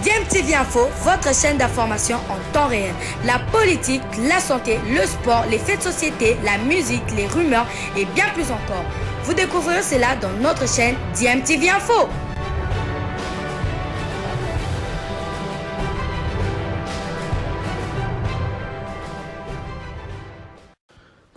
DMTV Info, votre chaîne d'information en temps réel. La politique, la santé, le sport, les faits de société, la musique, les rumeurs et bien plus encore. Vous découvrirez cela dans notre chaîne DMTV Info.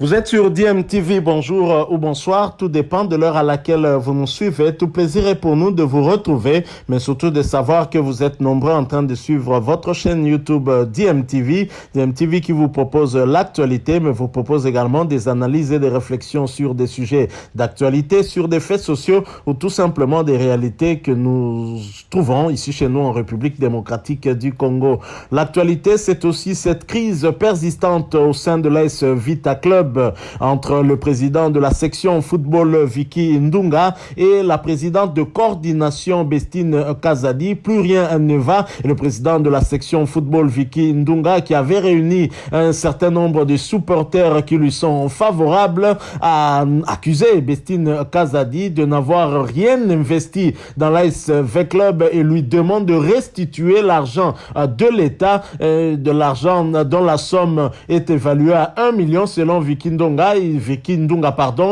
Vous êtes sur DMTV, bonjour ou bonsoir, tout dépend de l'heure à laquelle vous nous suivez. Tout plaisir est pour nous de vous retrouver, mais surtout de savoir que vous êtes nombreux en train de suivre votre chaîne YouTube DMTV. DMTV qui vous propose l'actualité, mais vous propose également des analyses et des réflexions sur des sujets d'actualité, sur des faits sociaux ou tout simplement des réalités que nous trouvons ici chez nous en République démocratique du Congo. L'actualité, c'est aussi cette crise persistante au sein de l'AS Vita Club entre le président de la section football Vicky Ndunga et la présidente de coordination Bestine Kazadi. Plus rien ne va. Et le président de la section football Vicky Ndunga, qui avait réuni un certain nombre de supporters qui lui sont favorables, a accusé Bestine Kazadi de n'avoir rien investi dans l'ASV Club et lui demande de restituer l'argent de l'État, de l'argent dont la somme est évaluée à 1 million selon Vicky Ndunga,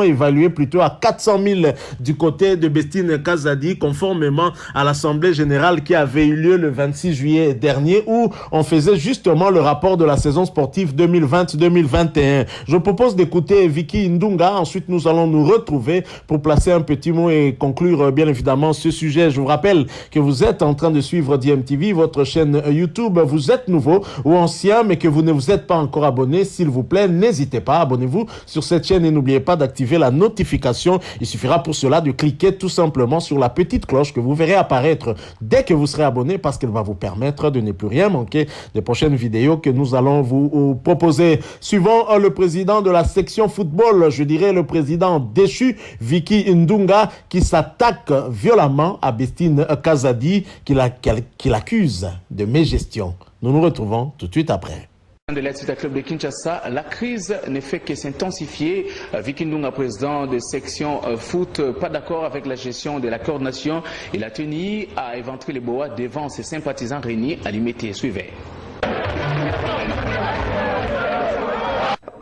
évalué plutôt à 400 000 du côté de Bestine Kazadi, conformément à l'Assemblée générale qui avait eu lieu le 26 juillet dernier, où on faisait justement le rapport de la saison sportive 2020-2021. Je propose d'écouter Vicky Ndunga, ensuite nous allons nous retrouver pour placer un petit mot et conclure bien évidemment ce sujet. Je vous rappelle que vous êtes en train de suivre DMTV, votre chaîne YouTube. Vous êtes nouveau ou ancien, mais que vous ne vous êtes pas encore abonné, s'il vous plaît, n'hésitez pas, abonnez-vous sur cette chaîne et n'oubliez pas d'activer la notification. Il suffira pour cela de cliquer tout simplement sur la petite cloche que vous verrez apparaître dès que vous serez abonné, parce qu'elle va vous permettre de ne plus rien manquer des prochaines vidéos que nous allons vous proposer. Suivant le président de la section football, je dirais le président déchu, Vicky Ndunga, qui s'attaque violemment à Bestine Kazadi, qui l'accuse de mégestion. Nous nous retrouvons tout de suite après. De l'AS Vita Club de Kinshasa, la crise ne fait que s'intensifier. Vicky Ndunga, président de section foot, pas d'accord avec la gestion de la coordination. Il a tenu à éventrer les boas devant ses sympathisants réunis à l'imiter. Suivez.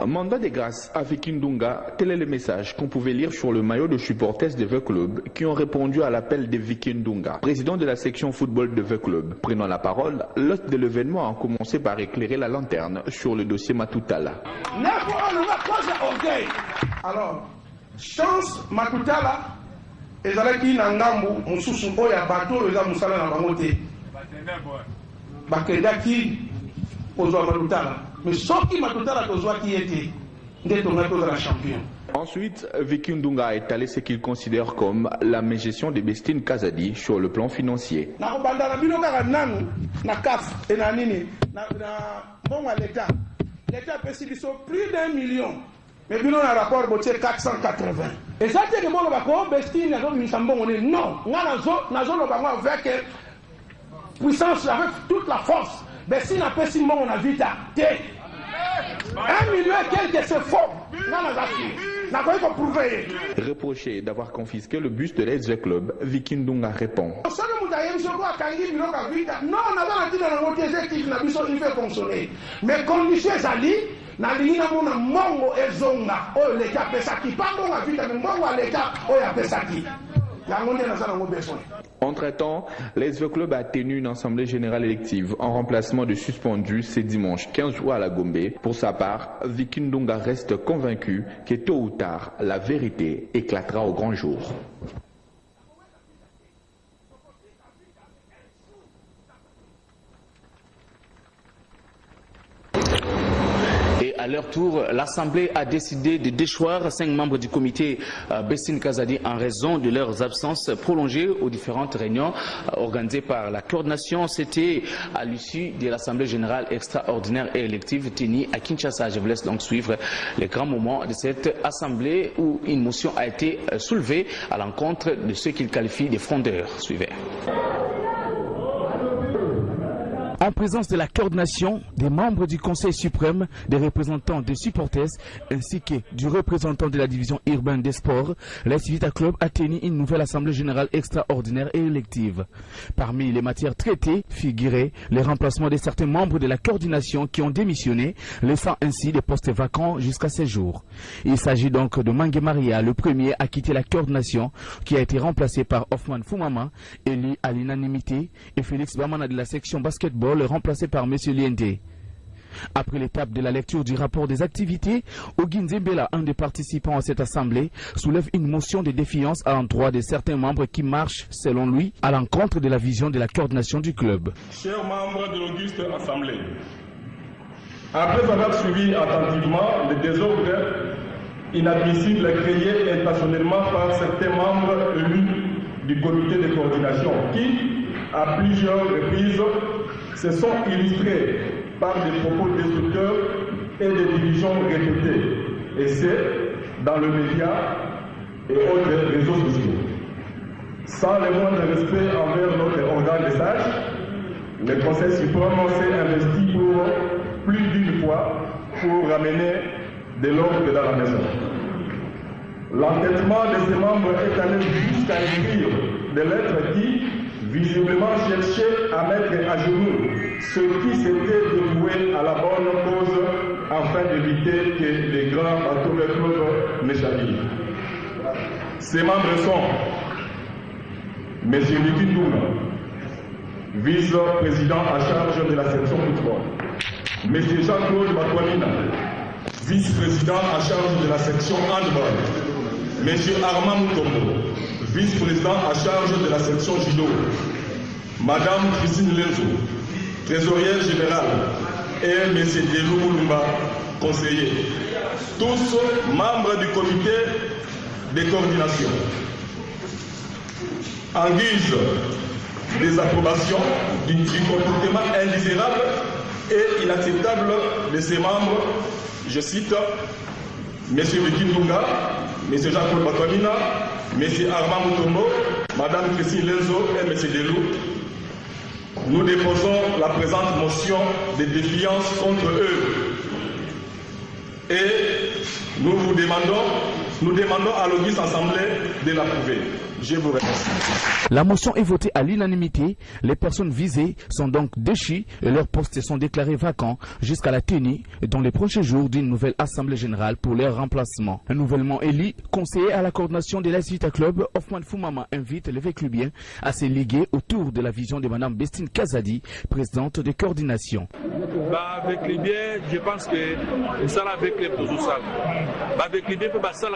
Mandat de grâce à Vicky Ndunga, tel est le message qu'on pouvait lire sur le maillot de supporters de V Club qui ont répondu à l'appel de Vicky Ndunga, président de la section football de V Club. Prenant la parole, l'hôte de l'événement a commencé par éclairer la lanterne sur le dossier Matutala. Alors, chance Matutala, et Zalaki Nangambu, Moussou Oya Bato, les Amoussala Nabamote. Bakedaki, Ozoa Matutala. Mais sauf qui Matutala, Ozoa qui était, d'être la champion. Ensuite, Vicky Ndunga a étalé ce qu'il considère comme la mégestion de Bestine Kazadi sur le plan financier. L'État a payé plus d'1 million. Mais nous avons un rapport de 480. Et ça, c'est que mon Bestine, non, avec puissance, avec toute la force. Bestine a payé mon vita. 1 million et quelques, c'est faux. Reproché d'avoir confisqué le bus de l'AS Club, Vicky Ndunga répond. Non, il fait fonctionner. Mais conditions ali, na lina mona mongo ezonga, o le ka pesaki, pas mongo vita, mais mongo le ka o ya pesaki. Entre-temps, l'AS Club a tenu une assemblée générale élective en remplacement de suspendus ce dimanche 15 jours à la Gombe. Pour sa part, Vicky Ndunga reste convaincu que tôt ou tard, la vérité éclatera au grand jour. À leur tour, l'Assemblée a décidé de déchoir 5 membres du comité Bestine Kazadi en raison de leurs absences prolongées aux différentes réunions organisées par la coordination. C'était à l'issue de l'Assemblée générale extraordinaire et élective tenue à Kinshasa. Je vous laisse donc suivre les grands moments de cette Assemblée où une motion a été soulevée à l'encontre de ceux qu'ils qualifient de frondeurs. Suivez. En présence de la coordination, des membres du Conseil suprême, des représentants des supporters ainsi que du représentant de la division urbaine des sports, l'AS Vita Club a tenu une nouvelle assemblée générale extraordinaire et élective. Parmi les matières traitées figuraient les remplacements de certains membres de la coordination qui ont démissionné, laissant ainsi des postes vacants jusqu'à ce jour. Il s'agit donc de Mangue Maria, le premier à quitter la coordination, qui a été remplacé par Hoffman Fumama, élu à l'unanimité, et Félix Bamana de la section basketball, remplacé par M. Liende. Après l'étape de la lecture du rapport des activités, Ogin Zembela, un des participants à cette assemblée, soulève une motion de défiance à l'endroit de certains membres qui marchent, selon lui, à l'encontre de la vision de la coordination du club. Chers membres de l'auguste assemblée, après avoir suivi attentivement les désordres inadmissibles créés intentionnellement par certains membres élus du comité de coordination qui, à plusieurs reprises, se sont illustrés par des propos destructeurs et des divisions répétées, et c'est dans le média et autres réseaux sociaux. Sans le moindre respect envers notre organe de sages, le Conseil suprême s'est investi pour plus d'une fois pour ramener de l'ordre dans la maison. L'entêtement de ces membres est allé jusqu'à écrire des lettres qui, visiblement, cherchaient à mettre à genoux ceux qui s'étaient dévoués à la bonne cause afin d'éviter que les grands bateaux de club ne chavirent. Ces membres sont M. Vicky Ndoula, vice-président en charge de la section football, M. Jean-Claude Bakwamina, vice-président en charge de la section handball, M. Armand Moutombo, vice-président en charge de la section judo, Madame Christine Lenzo, trésorière générale, et M. Delou Moulumba, conseiller. Tous membres du comité de coordination. En guise des approbations du comportement indésirable et inacceptable de ces membres, je cite M. Vicky Ndoula, M. Jean-Claude Bakwamina, M. Armand Moutombo, Mme Christine Lenzo et M. Delou. Nous déposons la présente motion de défiance contre eux. Et nous demandons à l'Auguste Assemblée de l'approuver. Je vous remercie. La motion est votée à l'unanimité. Les personnes visées sont donc déchues et leurs postes sont déclarés vacants jusqu'à la tenue dans les prochains jours d'une nouvelle assemblée générale pour leur remplacement. Nouvellement élu, conseiller à la coordination de l'AS Vita Club, Hoffman Fumama invite les Véclubiens à se liguer autour de la vision de Mme Bestine Kazadi, présidente de coordination. Avec les biens, je pense que ça avec les positions. Avec les biens, ça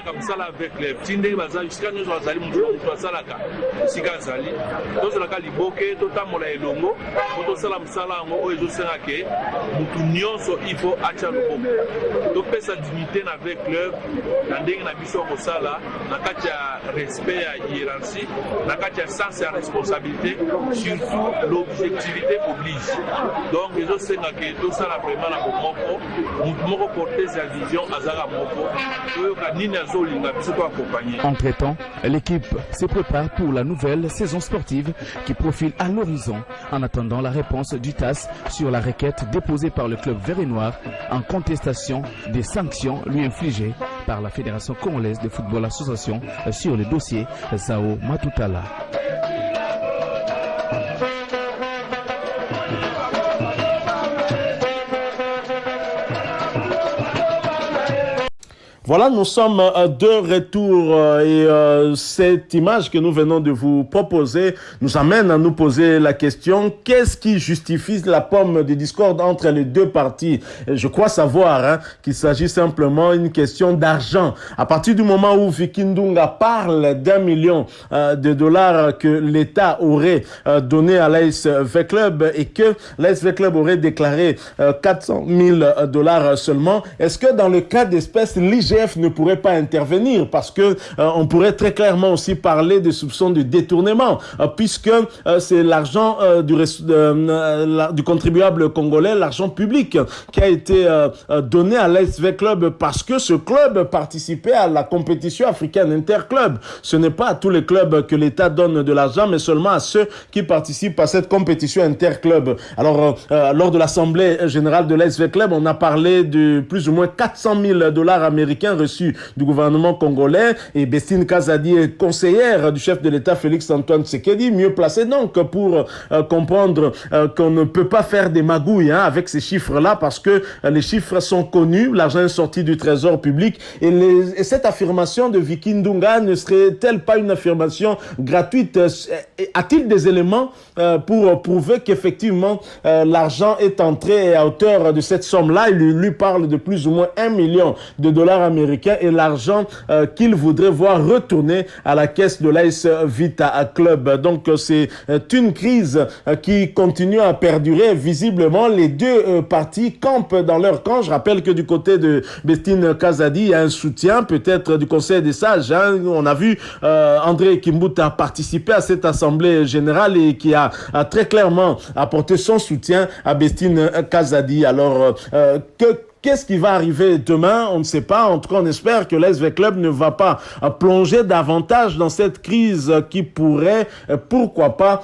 avec les petits jusqu'à nous salaka sika zali tozalaka liboke totambola elongo totosala mosala yango oyo ezosenga ke mutu nyonso ifo atya loboko topesa dignité na ve club na ndenge na biso ya kosala na kati ya respect ya hiérarchie na kati ya sens ya responsabilité, surtout l'objectivité oblige. Donc ezosenga ke tosala vraiment na bomoko mutu moko portese ya vision azaka moko toyoka nini azolinga biso to accompagner. Entre-temps, l'équipe se prépare pour la nouvelle saison sportive qui profile à l'horizon en attendant la réponse du TAS sur la requête déposée par le club vert et noir en contestation des sanctions lui infligées par la Fédération congolaise de football association sur le dossier Sao Matutala. Voilà, nous sommes de retour et cette image que nous venons de vous proposer nous amène à nous poser la question: qu'est-ce qui justifie la pomme de discorde entre les deux parties? Et je crois savoir qu'il s'agit simplement d'une question d'argent. À partir du moment où Vicky Ndoula parle d'1 million de dollars que l'État aurait donné à l'ASV Club et que l'ASV Club aurait déclaré 400 000 dollars seulement, est-ce que dans le cas d'espèce, l'IG l'AGF ne pourrait pas intervenir parce que on pourrait très clairement aussi parler de soupçons de détournement puisque c'est l'argent du contribuable congolais, l'argent public qui a été donné à l'ASV Club parce que ce club participait à la compétition africaine interclub. Ce n'est pas à tous les clubs que l'État donne de l'argent, mais seulement à ceux qui participent à cette compétition interclub. Alors, lors de l'Assemblée générale de l'ASV Club, on a parlé de plus ou moins 400 000 $ américains reçus du gouvernement congolais et Bestine Kazadi est conseillère du chef de l'État Félix Antoine Tshisekedi, mieux placée donc pour comprendre qu'on ne peut pas faire des magouilles avec ces chiffres-là parce que les chiffres sont connus, l'argent est sorti du trésor public et cette affirmation de Vicky Ndunga ne serait-elle pas une affirmation gratuite? A-t-il des éléments pour prouver qu'effectivement l'argent est entré et à hauteur de cette somme-là, il lui parle de plus ou moins 1 million de $ américains et l'argent qu'il voudrait voir retourner à la caisse de l'AS Vita Club. Donc c'est une crise qui continue à perdurer. Visiblement, les deux parties campent dans leur camp. Je rappelle que du côté de Bestine Kazadi, il y a un soutien peut-être du Conseil des sages. On a vu André Kimbuta participer à cette assemblée générale et qui a très clairement apporté son soutien à Bestine Kazadi. Alors, qu'est-ce qui va arriver demain? On ne sait pas. En tout cas, on espère que l'ASV Club ne va pas plonger davantage dans cette crise qui pourrait, pourquoi pas,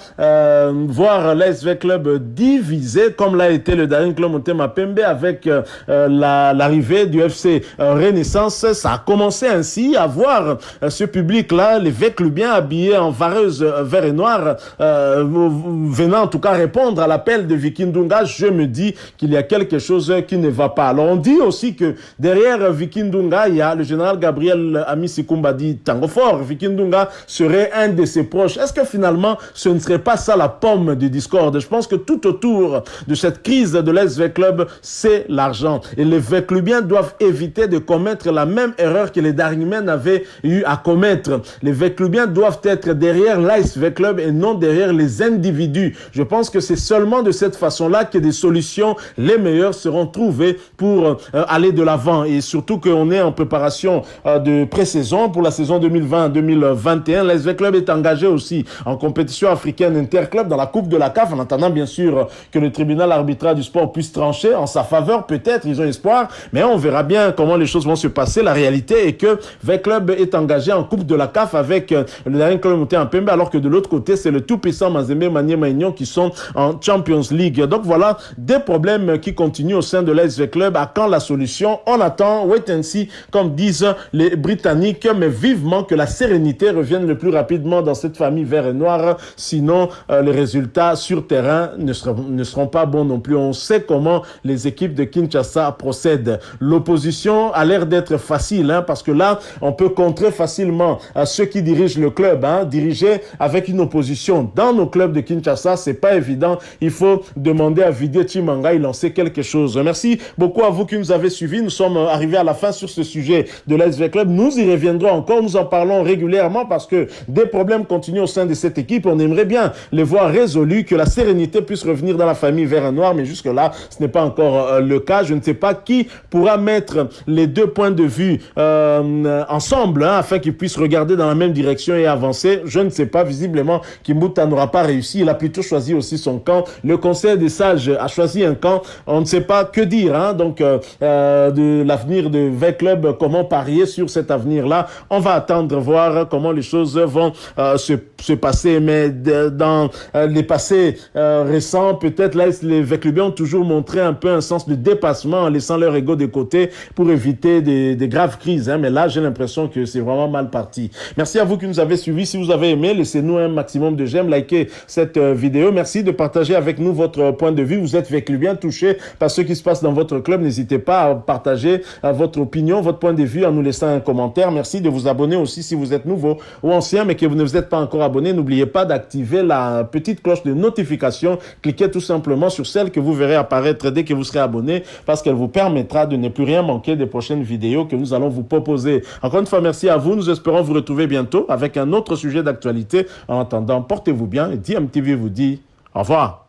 voir l'ASV Club divisé, comme l'a été le dernier club Motema Pembe avec l'arrivée du FC Renaissance. Ça a commencé ainsi à voir ce public-là, les Véclubiens habillés en vareuse vert et noir, venant en tout cas répondre à l'appel de Vicky Ndunga. Je me dis qu'il y a quelque chose qui ne va pas. Alors, on dit aussi que derrière Vicky Ndunga, il y a le général Gabriel Amisi Kumbadi Tango Fort. Vicky Ndunga serait un de ses proches. Est-ce que finalement, ce ne serait pas ça la pomme du discorde? Je pense que tout autour de cette crise de l'ASV Club, c'est l'argent. Et les Véclubiens doivent éviter de commettre la même erreur que les Daringmen avaient eu à commettre. Les Véclubiens doivent être derrière l'ASV Club et non derrière les individus. Je pense que c'est seulement de cette façon-là que des solutions les meilleures seront trouvées pour aller de l'avant et surtout qu'on est en préparation de pré-saison pour la saison 2020-2021. L'ASV Club est engagé aussi en compétition africaine interclub dans la Coupe de la CAF en attendant bien sûr que le tribunal arbitral du sport puisse trancher en sa faveur. Peut-être, ils ont espoir, mais on verra bien comment les choses vont se passer. La réalité est que VEC Club est engagé en Coupe de la CAF avec le dernier club monté en Pembe, alors que de l'autre côté, c'est le tout-puissant Mazembe Maniema Union qui sont en Champions League. Donc voilà, des problèmes qui continuent au sein de l'ASV Club. À quand la solution? On attend, wait and see, comme disent les Britanniques, mais vivement que la sérénité revienne le plus rapidement dans cette famille vert et noir, sinon les résultats sur terrain ne seront pas bons non plus. On sait comment les équipes de Kinshasa procèdent. L'opposition a l'air d'être facile, parce que là, on peut contrer facilement ceux qui dirigent le club. Diriger avec une opposition dans nos clubs de Kinshasa, c'est pas évident. Il faut demander à Vidier Chimanga, il en sait quelque chose. Merci beaucoup à vous qui nous avez suivis. Nous sommes arrivés à la fin sur ce sujet de l'ASV Club. Nous y reviendrons encore. Nous en parlons régulièrement parce que des problèmes continuent au sein de cette équipe. On aimerait bien les voir résolus, que la sérénité puisse revenir dans la famille vert et noir, mais jusque-là, ce n'est pas encore le cas. Je ne sais pas qui pourra mettre les deux points de vue ensemble afin qu'ils puissent regarder dans la même direction et avancer. Je ne sais pas. Visiblement, Kimbuta n'aura pas réussi. Il a plutôt choisi aussi son camp. Le Conseil des sages a choisi un camp. On ne sait pas que dire. Donc, de l'avenir de VEC Club, comment parier sur cet avenir-là. On va attendre voir comment les choses vont se passer. Mais dans les passés récents, peut-être là, les VEC Clubiens ont toujours montré un peu un sens de dépassement en laissant leur ego de côté pour éviter des graves crises. Mais là, j'ai l'impression que c'est vraiment mal parti. Merci à vous qui nous avez suivis. Si vous avez aimé, laissez-nous un maximum de j'aime, likez cette vidéo. Merci de partager avec nous votre point de vue. Vous êtes VEC Clubien touché par ce qui se passe dans votre club. N'hésitez pas à partager votre opinion, votre point de vue en nous laissant un commentaire. Merci de vous abonner aussi si vous êtes nouveau ou ancien mais que vous ne vous êtes pas encore abonné. N'oubliez pas d'activer la petite cloche de notification. Cliquez tout simplement sur celle que vous verrez apparaître dès que vous serez abonné parce qu'elle vous permettra de ne plus rien manquer des prochaines vidéos que nous allons vous proposer. Encore une fois, merci à vous. Nous espérons vous retrouver bientôt avec un autre sujet d'actualité. En attendant, portez-vous bien et DMTV vous dit au revoir.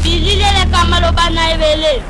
Bilile le kamalo bana Mayele.